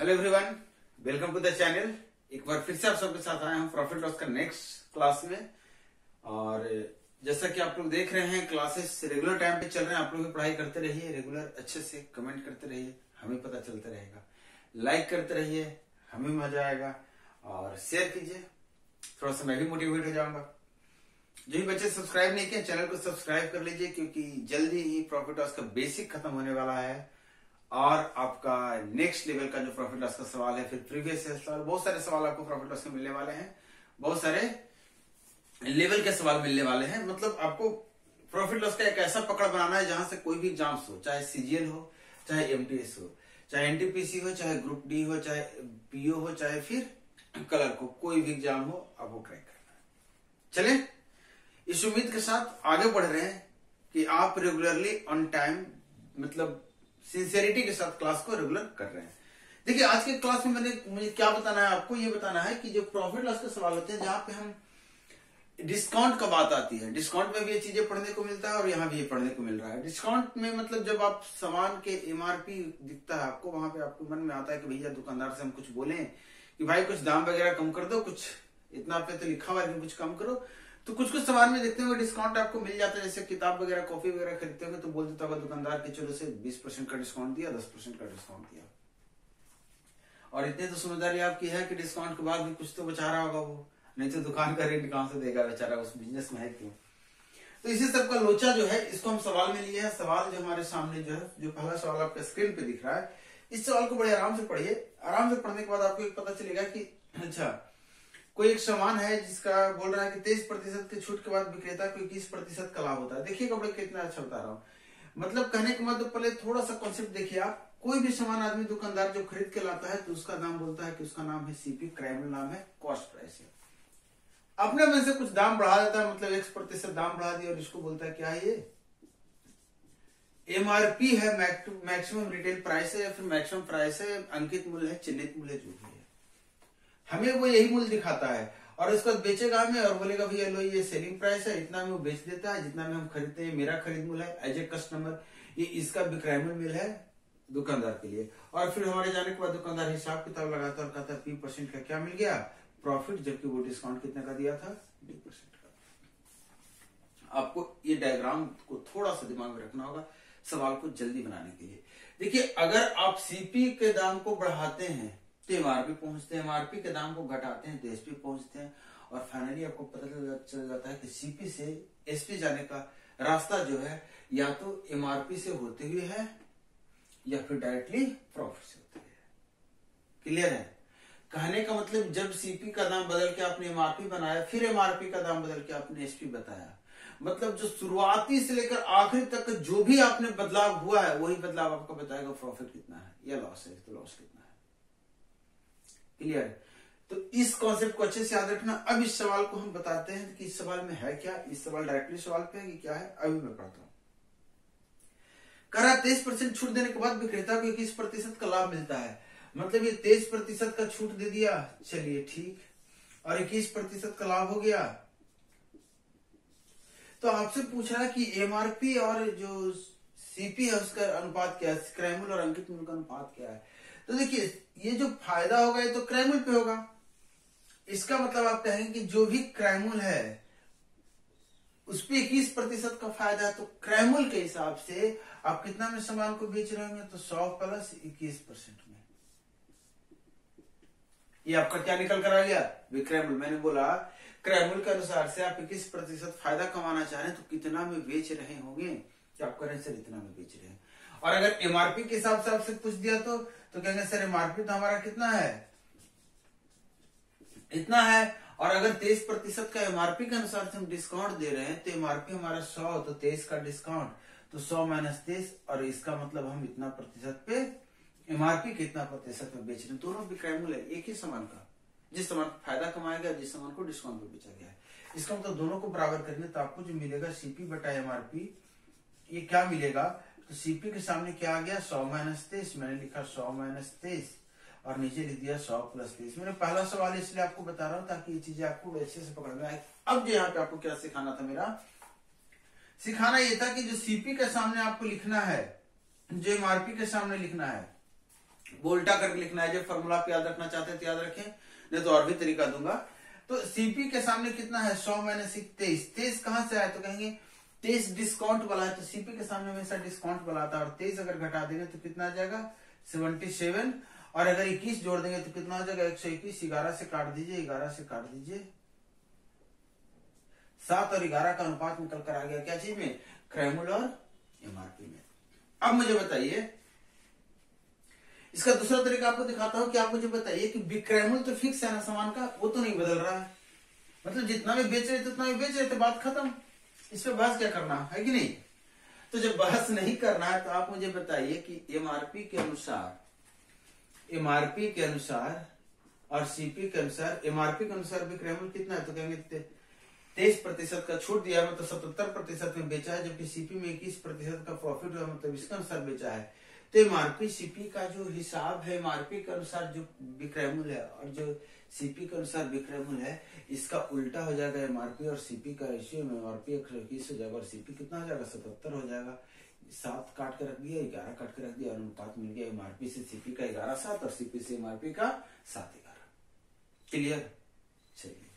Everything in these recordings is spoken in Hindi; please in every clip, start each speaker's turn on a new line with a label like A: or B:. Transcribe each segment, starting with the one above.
A: Hello everyone, welcome to the channel. एक बार फिर से आप सबके साथ आए हम प्रॉफिट लॉस का नेक्स्ट क्लास में। और जैसा कि आप लोग देख रहे हैं, क्लासेस रेगुलर टाइम पे चल रहे हैं। आप लोग भी पढ़ाई करते रहिए, रेगुलर अच्छे से कमेंट करते रहिए, हमें पता चलता रहेगा। लाइक करते रहिए, हमें मजा आएगा। और शेयर कीजिए, थोड़ा सा मैं भी मोटिवेट हो जाऊंगा। जो भी बच्चे सब्सक्राइब नहीं किए, चैनल को सब्सक्राइब कर लीजिए, क्योंकि जल्दी ही प्रॉफिट लॉस का बेसिक खत्म होने वाला है। और आपका नेक्स्ट लेवल का जो प्रॉफिट लॉस का सवाल है, फिर प्रीवियस सवाल, बहुत सारे सवाल आपको प्रॉफिट लॉस के मिलने वाले हैं। बहुत सारे लेवल के सवाल मिलने वाले हैं। मतलब आपको प्रॉफिट लॉस का एक ऐसा पकड़ बनाना है जहां से कोई भी एग्जाम्स हो, चाहे सीजीएल हो, चाहे एमटीएस हो, चाहे एनटीपीसी हो, चाहे ग्रुप डी हो, चाहे पीओ हो, चाहे फिर कलर को, कोई भी एग्जाम हो, आपको क्रैक करना है। चलें, इस उम्मीद के साथ आगे बढ़ रहे हैं कि आप रेगुलरली ऑन टाइम, मतलब सिंसियरिटी के साथ क्लास को रेगुलर कर रहे हैं। देखिए, आज के क्लास में मुझे क्या बताना है आपको, ये बताना है कि जो प्रॉफिट लॉस के सवाल होते हैं, जहां पे हम डिस्काउंट का बात आती है, डिस्काउंट में भी ये चीजें पढ़ने को मिलता है और यहाँ भी ये पढ़ने को मिल रहा है। डिस्काउंट में मतलब जब आप सामान के एमआरपी दिखता है आपको, वहां पे आपको मन में आता है कि भैया दुकानदार से हम कुछ बोलें कि भाई कुछ दाम वगैरह कम कर दो, कुछ इतना पे तो लिखा हुआ है, कुछ कम करो। तो कुछ कुछ सामान में देखते हुए डिस्काउंट आपको मिल जाता है। जैसे किताब वगैरह, कॉफी वगैरह खरीदते होंगे तो बोल देता होगा दुकानदार के, चलो से 20% का डिस्काउंट दिया, 10% का डिस्काउंट दिया। और इतने तो समझदारी आपकी है कि डिस्काउंट के बाद भी कुछ तो बचा रहा होगा वो, नहीं तो दुकान का रेट कहां से देगा बेचारा, उस बिजनेस में है क्यों। तो इसी सब का लोचा जो है, इसको हम सवाल में लिए हैं। सवाल जो हमारे सामने जो है, जो पहला सवाल आपका स्क्रीन पे दिख रहा है, इस सवाल को बड़े आराम से पढ़िए। आराम से पढ़ने के बाद आपको एक पता चलेगा कि अच्छा, कोई एक सामान है जिसका बोल रहा है कि 23% की छूट के बाद विक्रेता को 21% का लाभ होता है। देखिए कपड़े कितना अच्छा बता रहा हूँ। मतलब कहने के मतलब पहले थोड़ा सा कॉन्सेप्ट देखिए आप। कोई भी सामान आदमी दुकानदार जो खरीद के लाता है तो उसका नाम बोलता है कि उसका नाम है सीपी, क्रैमल नाम है, कॉस्ट प्राइस है। अपने में से कुछ दाम बढ़ा देता है, मतलब 1% दाम बढ़ा दिया और इसको बोलता है क्या है ये, एमआरपी है, मैक्सिमम रिटेल प्राइस है, या फिर मैक्सिमम प्राइस है, अंकित मूल्य है, चिन्हित मूल्य, जो भी है। हमें वो यही मूल्य दिखाता है और इसको बेचेगा हमें और बोलेगा भैया लो ये सेलिंग प्राइस है, इतना में वो बेच देता है, जितना में हम खरीदते हैं मेरा खरीद मूल्य है एज ए कस्टमर, ये इसका विक्रय मूल्य है दुकानदार के लिए। और फिर हमारे जाने के बाद दुकानदार हिसाब किताब लगाता और कहता है 20% का क्या मिल गया प्रॉफिट, जबकि वो डिस्काउंट कितने का दिया था, 20% का। आपको ये डायग्राम को थोड़ा सा दिमाग में रखना होगा सवाल को जल्दी बनाने के लिए। देखिए, अगर आप सीपी के दाम को बढ़ाते हैं तो एमआरपी पहुंचते हैं, एमआरपी के दाम को घटाते हैं तो एसपी पहुंचते हैं, और फाइनली आपको पता चल जाता है कि सीपी से एसपी जाने का रास्ता जो है, या तो एमआरपी से होते हुए है या फिर डायरेक्टली प्रॉफिट से होते हुए है। क्लियर है? कहने का मतलब, जब सीपी का दाम बदल के आपने एमआरपी बनाया, फिर एमआरपी का दाम बदल के आपने एसपी बताया, मतलब जो शुरुआती से लेकर आखिरी तक जो भी आपने बदलाव हुआ है, वही बदलाव आपको बताएगा प्रॉफिट कितना है या लॉस है तो लॉस कितना है। क्लियर? तो इस कॉन्सेप्ट को अच्छे से याद रखना। अब इस सवाल को हम बताते हैं कि इस सवाल में है क्या। इस सवाल डायरेक्टली सवाल पे है कि क्या है, अभी मैं पढ़ता हूं। कह रहा 23% छूट देने के बाद विक्रेता को 21% का लाभ मिलता है। मतलब ये 23% का छूट दे दिया, चलिए ठीक, और 21% का लाभ हो गया। तो आपसे पूछ रहा है कि एमआरपी और जो सीपी है उसका अनुपात क्या है, क्रैमल और अंकित मूल्य का अनुपात क्या है। तो देखिए, ये जो फायदा होगा ये तो क्रैमल पे होगा। इसका मतलब आप कहेंगे कि जो भी क्रैमल है उस पे 21% का फायदा है, तो क्रैमल के हिसाब से आप कितना में सामान को बेच रहे होंगे, तो 100 प्लस 21% में। ये आपका क्या निकल कर आ गया, विक्रैमल। मैंने बोला क्रैमल के अनुसार से आप 21% फायदा कमाना चाह रहे हैं तो कितना में बेच रहे होंगे, तो आप करें सर इतना में बेच रहे हैं। और अगर एमआरपी के हिसाब से आपसे पूछ दिया तो कहेंगे सर एमआरपी तो हमारा कितना है, इतना है। और अगर 23% का एमआरपी के अनुसार से हम डिस्काउंट दे रहे हैं तो एमआरपी हमारा 100, तो 23 का डिस्काउंट, तो 100 माइनस 23, और इसका मतलब हम इतना प्रतिशत पे एमआरपी कितना प्रतिशत में बेच रहे हैं। दोनों विक्रय मूल्य एक ही सामान का, जिस सामान को फायदा कमाया गया, जिस सामान को डिस्काउंट पे बेचा गया है। इसका मतलब दोनों को बराबर करेंगे तो आपको जो मिलेगा सीपी बटा एमआरपी, ये क्या मिलेगा, तो सीपी के सामने क्या आ गया, 100 माइनस 23, मैंने लिखा 100 माइनस 23 और नीचे लिख दिया 100 प्लस 23। मैंने पहला सवाल इसलिए आपको बता रहा हूं ताकि ये चीजें आपको अच्छे से पकड़ में आए। अब जो यहाँ पे आपको क्या सिखाना था, मेरा सिखाना ये था कि जो सीपी के सामने आपको लिखना है, जो एमआरपी के सामने लिखना है, वो उल्टा करके लिखना है। जब फॉर्मूला आप याद रखना चाहते हैं तो याद रखें, नहीं तो और भी तरीका दूंगा। तो सीपी के सामने कितना है, 100 माइनस 23। 23 कहां से आया, तो कहेंगे 23 डिस्काउंट वाला है, तो सीपी के सामने हमेशा डिस्काउंट वाला आता है। और 23 अगर घटा देंगे तो कितना आ जाएगा, 77। और अगर 21 जोड़ देंगे तो कितना हो जाएगा, 121। 11 से काट दीजिए, 11 से काट दीजिए, 7 और 11 का अनुपात निकल कर आ गया क्या चीज में, क्रैमुल और एमआरपी में। अब मुझे बताइए, इसका दूसरा तरीका आपको दिखाता हूं कि आप मुझे बताइए कि बिक्रैमुल तो फिक्स है ना सामान का, वो तो नहीं बदल रहा है, मतलब जितना भी बेच रहे थे उतना भी बेच रहे थे, बात खत्म। इस पे बहस क्या करना है कि नहीं। तो जब बहस नहीं करना है तो आप मुझे बताइए कि एमआरपी के अनुसार और सीपी के अनुसार, एमआरपी के अनुसार बिक्रैमुल कितना है, तो कहेंगे 23% का छूट दिया, मतलब 77% में बेचा है, जबकि सीपी में 21% का प्रॉफिट हुआ, मतलब इसके अनुसार बेचा है। तो एमआरपी सीपी का जो हिसाब है, एमआरपी के अनुसार जो बिक्रैमुल है और जो सीपी के अनुसार बिक्रैमुल है, इसका उल्टा हो जाएगा। एमआरपी और सीपी का रेशियो में एमआरपी 121 हो जाएगा और सीपी कितना हो जाएगा, 77 हो जाएगा। 7 काट के रख दिया, 11 काट के रख दिया, अनुपात मिल गया एमआरपी से सीपी का 11:7 और सीपी से एमआरपी का 7:11। क्लियर। चलिए,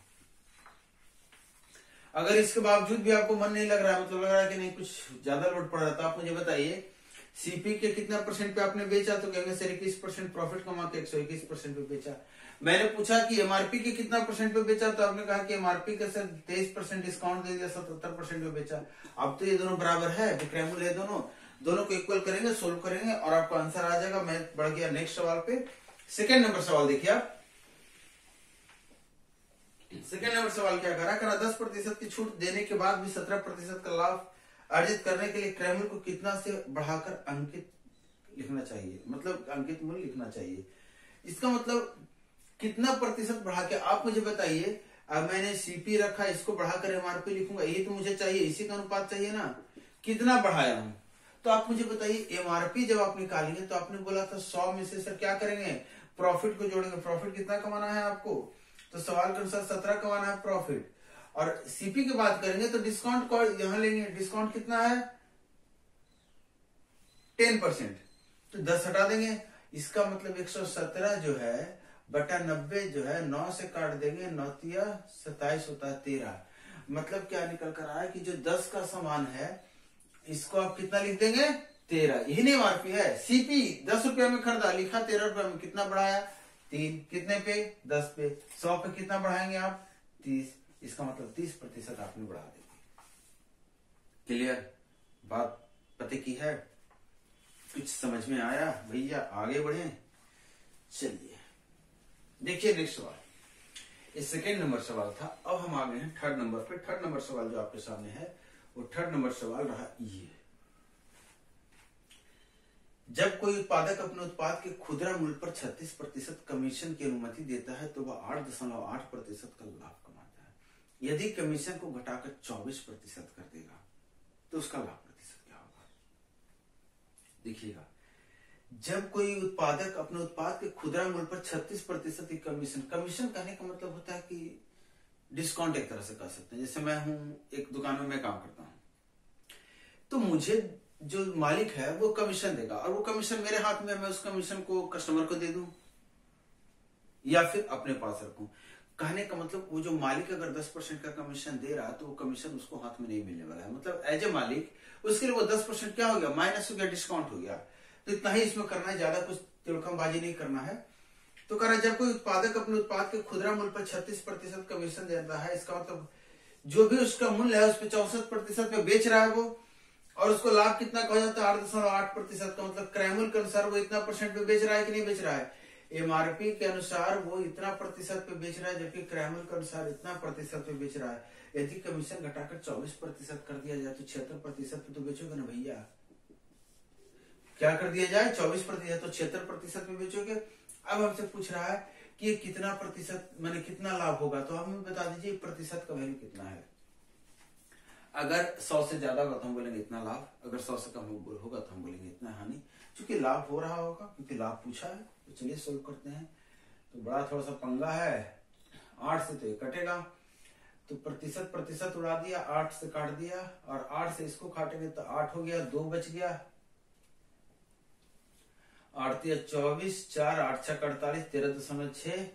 A: अगर इसके बावजूद भी आपको मन नहीं लग रहा है, मतलब लग रहा है कि नहीं कुछ ज्यादा लोड पड़ रहा है, तो आप मुझे बताइए सीपी के कितना परसेंट पे आपने बेचा, तो कहेंगे सर 21% प्रॉफिट कमा के 121% पे बेचा। मैंने पूछा कि एमआरपी के कितना परसेंट पे बेचा, तो आपने कहा कि एमआरपी का सर 23% डिस्काउंट दे दिया, 77% पे बेचा। अब तो ये दोनों बराबर है, बिक्रैमुल है, दोनों को इक्वल करेंगे, सोल्व करेंगे और आपको आंसर आ जाएगा। मैं बढ़ गया नेक्स्ट सवाल पे। सेकेंड नंबर सवाल देखिए आप। सेकेंड नंबर सवाल क्या करा, 10% की छूट देने के बाद भी 17% का लाभ अर्जित करने के लिए क्रैमुल को कितना से बढ़ाकर अंकित लिखना चाहिए, मतलब अंकित मूल्य लिखना चाहिए। इसका मतलब कितना प्रतिशत बढ़ा के, आप मुझे बताइए। अब मैंने सीपी रखा, इसको बढ़ाकर एमआरपी लिखूंगा, यही तो मुझे चाहिए, इसी का अनुपात चाहिए ना, कितना बढ़ाया हूं। तो आप मुझे बताइए, एमआरपी जब आप निकालेंगे तो आपने बोला था 100 में से सर क्या करेंगे, प्रॉफिट को जोड़ेंगे। प्रॉफिट कितना कमाना है आपको, तो सवाल के अनुसार 17 कमाना है प्रॉफिट। और सीपी की बात करेंगे तो डिस्काउंट को यहां लेंगे, डिस्काउंट कितना है 10%, तो 10 हटा देंगे। इसका मतलब 117 जो है बटा 90 जो है 9 से काट देंगे, 9 तिया 27 होता है 13। मतलब क्या निकल कर आया कि जो 10 का सामान है इसको आप कितना लिख देंगे 13। यही नहीं एमआरपी है। सीपी 10 रुपया में खरीदा, लिखा 13 रुपया में, कितना बढ़ाया 3, कितने पे 10 पे, 100 पे कितना बढ़ाएंगे आप 30। इसका मतलब 30% आपने बढ़ा देंगे। क्लियर, बात पते की है, कुछ समझ में आया भैया, आगे बढ़े। चलिए देखिए नेक्स्ट सवाल, ये सेकेंड नंबर सवाल था। अब हम आ गए हैं थर्ड नंबर पे। थर्ड नंबर सवाल जो आपके सामने है वो थर्ड नंबर सवाल रहा ये, जब कोई उत्पादक अपने उत्पाद के खुदरा मूल्य पर 36% कमीशन की अनुमति देता है तो वह 8.8% का लाभ कमाता है। यदि कमीशन को घटाकर 24% कर देगा तो उसका लाभ प्रतिशत क्या होगा। देखिएगा, जब कोई उत्पादक अपने उत्पाद के खुदरा मूल्य पर 36% की कमीशन कहने का मतलब होता है कि डिस्काउंट एक तरह से कर सकते हैं। जैसे मैं हूं एक दुकान में मैं काम करता हूं, तो मुझे जो मालिक है वो कमीशन देगा और वो कमीशन मेरे हाथ में, मैं उस कमीशन को कस्टमर को दे दूं या फिर अपने पास रखूं। कहने का मतलब वो जो मालिक अगर 10% का कमीशन दे रहा है तो वो कमीशन उसको हाथ में नहीं मिलने वाला है। मतलब एज ए मालिक उसके लिए वो 10% क्या हो गया, माइनस हो गया, डिस्काउंट हो गया। तो इतना ही इसमें करना है, ज्यादा कुछ तिड़कमबाजी नहीं करना है। तो कह रहा है जब कोई उत्पादक अपने उत्पाद के खुदरा मूल्य पर 36% कमीशन देता है, इसका मतलब जो भी उसका मूल्य है उस पर 64% पे बेच रहा है वो, और उसको लाभ कितना कहा जाता है 8.8% का। मतलब क्रैमुल के अनुसार वो इतना परसेंट पे बेच रहा है कि नहीं बेच रहा है, एमआरपी के अनुसार वो इतना प्रतिशत पे बेच रहा है, जबकि क्रैमुल के अनुसार इतना प्रतिशत पे बेच रहा है। यदि कमीशन घटाकर 24% कर दिया जाए तो 76% पे तो बेचोगे ना भैया। क्या कर दिया जाए 24%, तो 76% पे बेचोगे। अब हमसे पूछ रहा है कि कितना प्रतिशत माने कितना लाभ होगा, तो हमें बता दीजिए प्रतिशत का वैल्यू कितना है। अगर 100 से ज्यादा होगा तो हम बोलेंगे इतना लाभ, अगर 100 से कम होगा तो हम बोलेंगे इतना हानि। चूंकि लाभ हो रहा होगा क्योंकि लाभ पूछा है, तो चलिए सोल्व करते हैं। तो बड़ा थोड़ा सा पंगा है, 8 से तो ये कटेगा, तो प्रतिशत उड़ा दिया, 8 से काट दिया और 8 से इसको काटेंगे तो 8 हो गया, 2 बच गया 8 या 24, 4 8 6 48, 13.6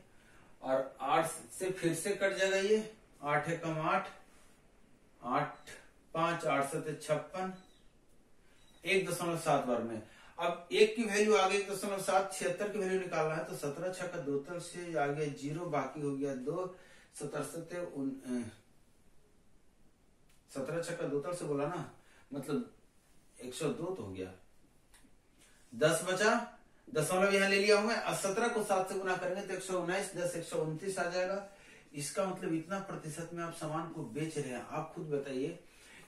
A: और 8 से फिर से कट जाएगा ये, 8 एकम 8, 8 5 8 7 56, 1.7 बार में। अब एक की वैल्यू आगे 1.7, 76 की वैल्यू निकालना है तो 17 6 का 2 तल से आगे 0, बाकी हो गया 2, 17 17 6 का 2 तल से बोला ना, मतलब 102 तो हो गया। 10 बचा, दशमलव यहाँ ले लिया हूं मैं। 17 को 7 से गुना करेंगे तो 119, 10 129 आ जाएगा। इसका मतलब इतना प्रतिशत में आप सामान को बेच रहे हैं। आप खुद बताइए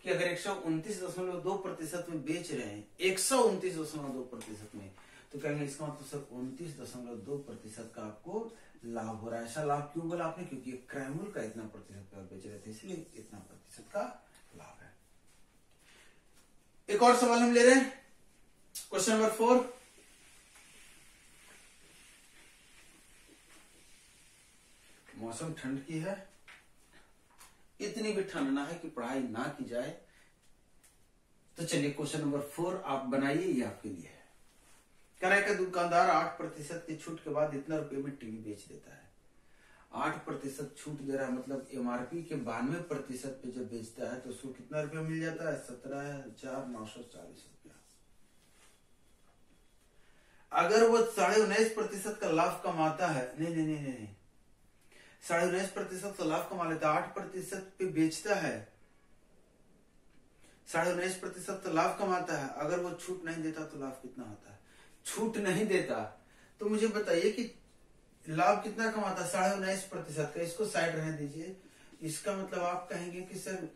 A: कि अगर 129.2% में बेच रहे हैं, 129.2% में, तो कहेंगे इसका मतलब सर 29.2% का आपको लाभ हो रहा है। ऐसा लाभ क्यों बोला आपने? क्योंकि क्रैमूल का इतना प्रतिशत पे आप बेच रहे थे, इसलिए इतना प्रतिशत का लाभ है। एक और सवाल हम ले रहे हैं, क्वेश्चन नंबर 4। मौसम ठंड की है, इतनी भी ठंड ना है कि पढ़ाई ना की जाए। तो चलिए क्वेश्चन नंबर 4 आप बनाइए, ये आपके लिए है। कह रहा है कि दुकानदार 8% की छूट के बाद इतना रुपए में टीवी बेच देता है। 8% छूट दे रहा है, मतलब एमआरपी के 92% पे जब बेचता है तो उसको कितना रुपया मिल जाता है? 17,940 रुपया। अगर वो 19.5% का लाभ कमाता है, नहीं, 19.5% तो लाभ कमा लेता है, 8% पे बेचता है, 19.5% तो लाभ कमाता है। अगर वो छूट नहीं देता तो लाभ कितना होता है? छूट नहीं देता तो मुझे बताइए कि लाभ कितना कमाता है? 19.5% का। इसको साइड रहने दीजिए। इसका मतलब आप कहेंगे कि सर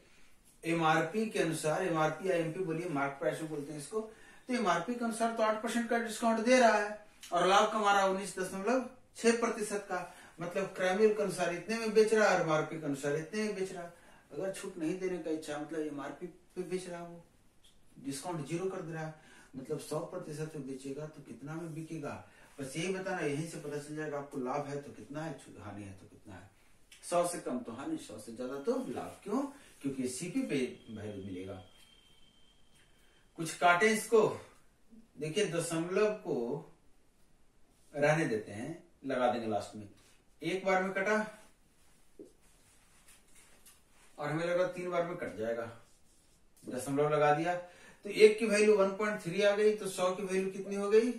A: एमआरपी के अनुसार, एमआरपी या एमपी बोलिए, मार्क प्राइस बोलते हैं इसको, तो एमआरपी के अनुसार तो 8% का डिस्काउंट दे रहा है और लाभ कमा रहा है 19.6% का। मतलब क्रैमूल के अनुसार इतने में बेच रहा है और एमआरपी के अनुसार इतने में बेच रहा है। अगर छूट नहीं देने का इच्छा, मतलब एमआरपी पे बेच रहा है, वो डिस्काउंट 0 कर दे रहा है, मतलब 100% पे बेचेगा तो कितना में बिकेगा? बस यही बताना, यहीं से पता चल जाएगा आपको लाभ है तो कितना है, हानि है तो कितना है। 100 से कम तो हानि, 100 से ज्यादा तो लाभ। क्यों? क्योंकि सीपी पे वैल्यू मिलेगा। कुछ काटे इसको, देखिए दशमलव को रहने देते हैं, लगा देंगे लास्ट में। एक बार में कटा और हमें लगा 3 बार में कट जाएगा, दशमलव लगा दिया तो 1 की वैल्यू 1.3 आ गई, तो 100 की वैल्यू कितनी हो गई?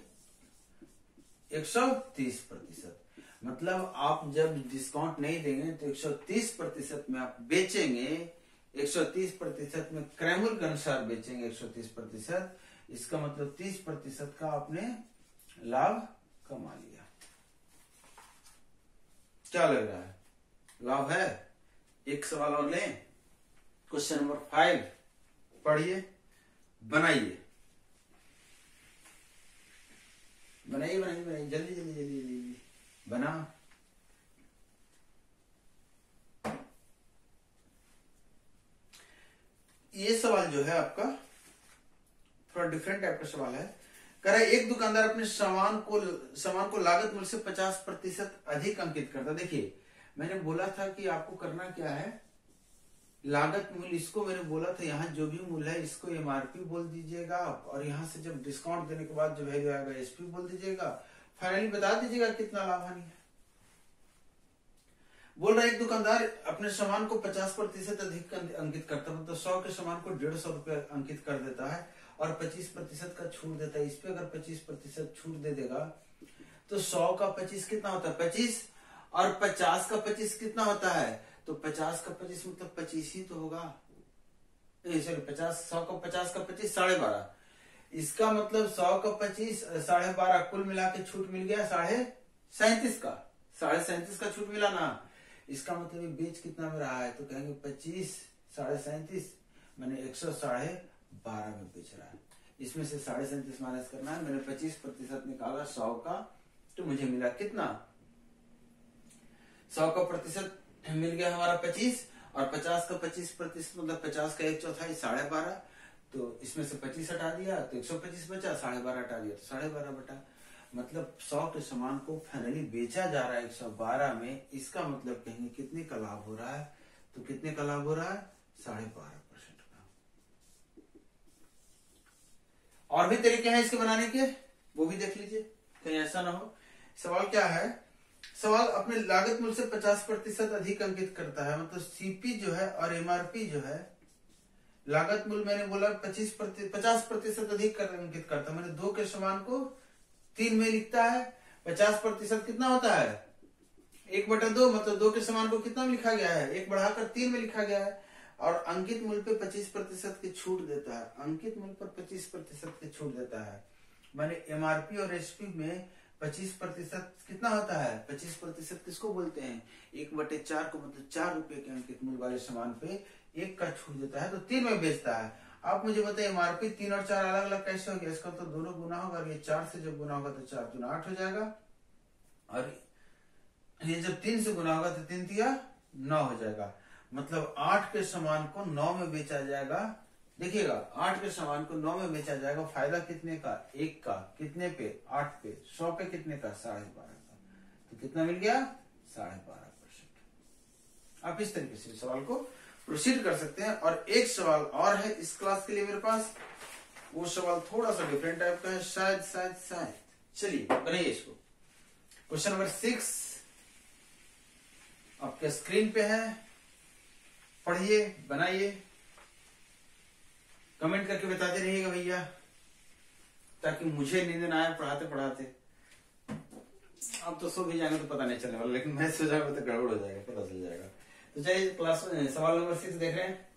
A: 130%। मतलब आप जब डिस्काउंट नहीं देंगे तो 130% में आप बेचेंगे, 130% में क्रैमूल के अनुसार बेचेंगे 130%। इसका मतलब 30% का आपने लाभ कमा लिया। क्या लग रहा है? लाभ है। एक सवाल और लें, क्वेश्चन नंबर 5 पढ़िए, बनाइए जल्दी बना। ये सवाल जो है आपका थोड़ा डिफरेंट टाइप का सवाल है। कह रहा है एक दुकानदार अपने सामान को लागत मूल्य से 50% अधिक अंकित करता। देखिए मैंने बोला था कि आपको करना क्या है, लागत मूल्य, इसको मैंने बोला था यहाँ जो भी मूल्य है इसको एमआरपी बोल दीजिएगा और यहाँ से जब डिस्काउंट देने के बाद जो वैल्यू आएगा एसपी बोल दीजिएगा। फाइनली बता दीजिएगा कितना लाभ हानि है। बोल रहा है एक दुकानदार अपने सामान को 50% अधिक अंकित करता है, मतलब 100 के सामान को 150 रुपया अंकित कर देता है और 25% का छूट देता है। इस पे अगर 25% छूट दे देगा तो 100 का 25 कितना होता है? 25, और 50 का 25 कितना होता है? तो 50 का 25 मतलब 25 ही तो होगा। सॉरी 50, 100 का 50 का 25 12.5। इसका मतलब 100 का 25 12.5, कुल मिला के छूट मिल गया 37.5 का, 37.5 का छूट मिला ना। इसका मतलब ये बेच कितना में रहा है? तो कहेंगे 25 37.5 मैंने 112 में बेच रहा है। इसमें से 37.5 माइनस करना है, मैंने 25% निकाला 100 का, तो मुझे मिला कितना? 100 का प्रतिशत मिल गया हमारा 25 और 50 का 25% मतलब 50 का 1/4 12.5, तो इसमें से 25 हटा दिया तो 125 बचा, 12.5 हटा दिया तो 12.5 बटा, मतलब 100 के सामान को फाइनली बेचा जा रहा है 112 में। इसका मतलब कहेंगे कितने का लाभ हो रहा है? तो कितने का लाभ हो रहा है? 12.5% का। और भी तरीके हैं इसके बनाने के, वो भी देख लीजिए, कहीं ऐसा ना हो। सवाल क्या है, सवाल अपने लागत मूल्य से 50% अधिक अंकित करता है। मतलब सीपी जो है और एमआरपी जो है, लागत मूल्य मैंने बोला 50% अधिक अंकित करता है। मैंने 2 के समान को 3 में लिखता है। 50% कितना होता है, 1/2। मतलब 2 के समान को कितना में लिखा गया है, 1 बढ़ाकर 3 में लिखा गया है। और अंकित मूल्य पे 25% की छूट देता है। अंकित मूल्य पर 25% की छूट देता है। मैंने एमआरपी और एसपी में 25% कितना होता है, 25% किसको बोलते हैं, 1/4 को। मतलब 4 रुपए के अंकित मूल्य वाले सामान पे 1 का छूट देता है तो 3 में बेचता है। आप मुझे बताइए एमआरपी 3 और 4 अलग अलग कैसे हो गया। इसका तो दोनों गुना होगा, और ये 4 से जब गुना होगा तो 4 दूना 8 हो जाएगा, और ये जब 3 से गुना होगा तो 3 तिया 9 हो जाएगा। मतलब 8 के सामान को 9 में बेचा जाएगा। देखिएगा 8 के सामान को 9 में बेचा जाएगा। फायदा कितने का, 1 का। कितने पे, 8 पे। 100 पे कितने का, 12.5 का। तो कितना मिल गया, 12.5%। आप इस तरीके से सवाल को प्रोसीड कर सकते हैं। और एक सवाल और है इस क्लास के लिए मेरे पास, वो सवाल थोड़ा सा डिफरेंट टाइप का है, शायद। चलिए बनाइए इसको। क्वेश्चन नंबर 6 आपके स्क्रीन पे है, पढ़िए, बनाइए, कमेंट करके बताते रहिएगा भैया, ताकि मुझे नींद ना आए पढ़ाते पढ़ाते। अब तो सो भी जाएंगे तो पता नहीं चलने वाला, लेकिन मैं सो जाऊंगा तो गड़बड़ हो जाएगा, पता चल जाएगा। तो चलिए क्लास सवाल नंबर 6 देख रहे हैं।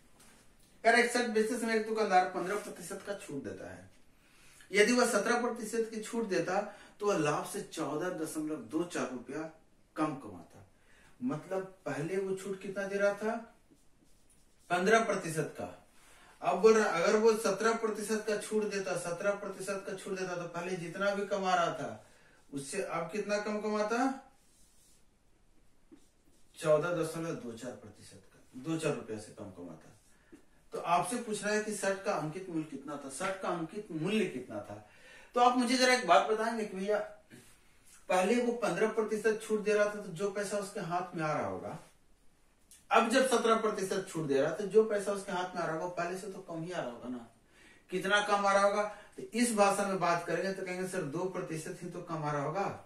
A: करेक्ट सेट बेसिस में एक दुकानदार 15% का छूट देता है। यदि वह 17% की छूट देता तो वह लाभ से 14.24 रुपया कम कमाता। मतलब पहले वो छूट कितना दे रहा था, 15% का। अब बोल रहा अगर वो 17% का छूट देता, 17% का छूट देता तो पहले जितना भी कमा रहा था उससे अब कितना कम कमाता, 14.24% का, 2-4 रुपया से कम कमाता। तो आपसे पूछ रहा है कि शर्ट का अंकित मूल्य कितना था, शर्ट का अंकित मूल्य कितना था। तो आप मुझे जरा एक बात बताएंगे कि भैया पहले वो 15% छूट दे रहा था तो जो पैसा उसके हाथ में आ रहा होगा, अब जब 17% छूट दे रहा है तो जो पैसा उसके हाथ में आ रहा होगा पहले से तो कम ही आ रहा होगा ना। कितना कम आ रहा होगा, तो इस भाषा में बात करेंगे तो कहेंगे सर 2% ही तो कम आ रहा होगा।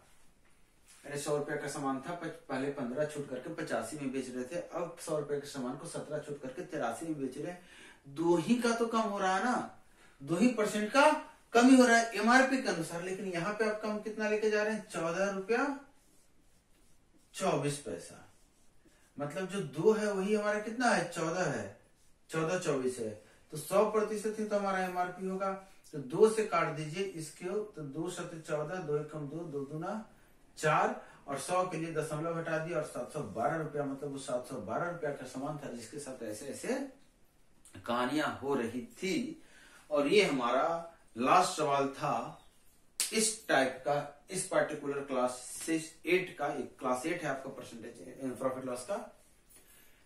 A: अरे 100 रुपया का सामान था, पहले 15 छूट करके 85 में बेच रहे थे, अब 100 रुपए के सामान को 17 छूट करके 83 में बेच रहे हैं। 2 ही का तो कम हो रहा है ना, 2% का कमी हो रहा है एमआरपी के अनुसार। लेकिन यहाँ पे आप कम कितना लेके जा रहे हैं, 14 रुपया 24 पैसा। मतलब जो 2 है वही हमारा कितना है, 14 है, 14-24 है। तो 100% ही तो हमारा एमआरपी होगा। तो 2 से काट दीजिए इसके, तो 2 7 14, 2 1 2, 2 दूना 4, और 100 के लिए दशमलव हटा दिया, और 712 रुपया। मतलब वो 712 रुपया का सामान था जिसके साथ ऐसे ऐसे कहानियां हो रही थी। और ये हमारा लास्ट सवाल था इस टाइप का, इस पार्टिकुलर क्लास 8 का। एक क्लास 8 है आपका परसेंटेज प्रॉफिट लॉस का।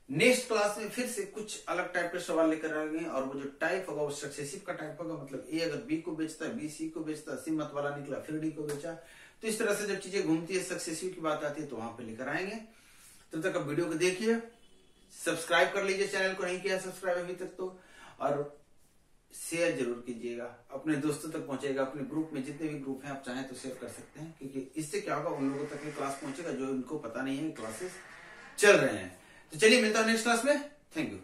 A: नेक्स्ट क्लास में फिर से कुछ अलग टाइप के सवाल लेकर आएंगे, और वो जो टाइप होगा वो सक्सेसिव का टाइप होगा। मतलब ए अगर बी को बेचता है, बी सी को बेचता है, सी मत वाला निकला फिर डी को बेचा। तो इस तरह से जब चीजें घूमती है, सक्सेसिव की बात आती है, तो वहां पे लेकर आएंगे। तब तक आप वीडियो को देखिए, सब्सक्राइब कर लीजिए, चैनल को नहीं किया सब्सक्राइब अभी तक तो, और शेयर जरूर कीजिएगा, अपने दोस्तों तक पहुंचेगा। अपने ग्रुप में जितने भी ग्रुप हैं आप चाहें तो शेयर कर सकते हैं, क्योंकि इससे क्या होगा, उन लोगों तक ये क्लास पहुंचेगा जो इनको पता नहीं है क्लासेस चल रहे हैं। तो चलिए मिलता हूं नेक्स्ट क्लास में। Thank you.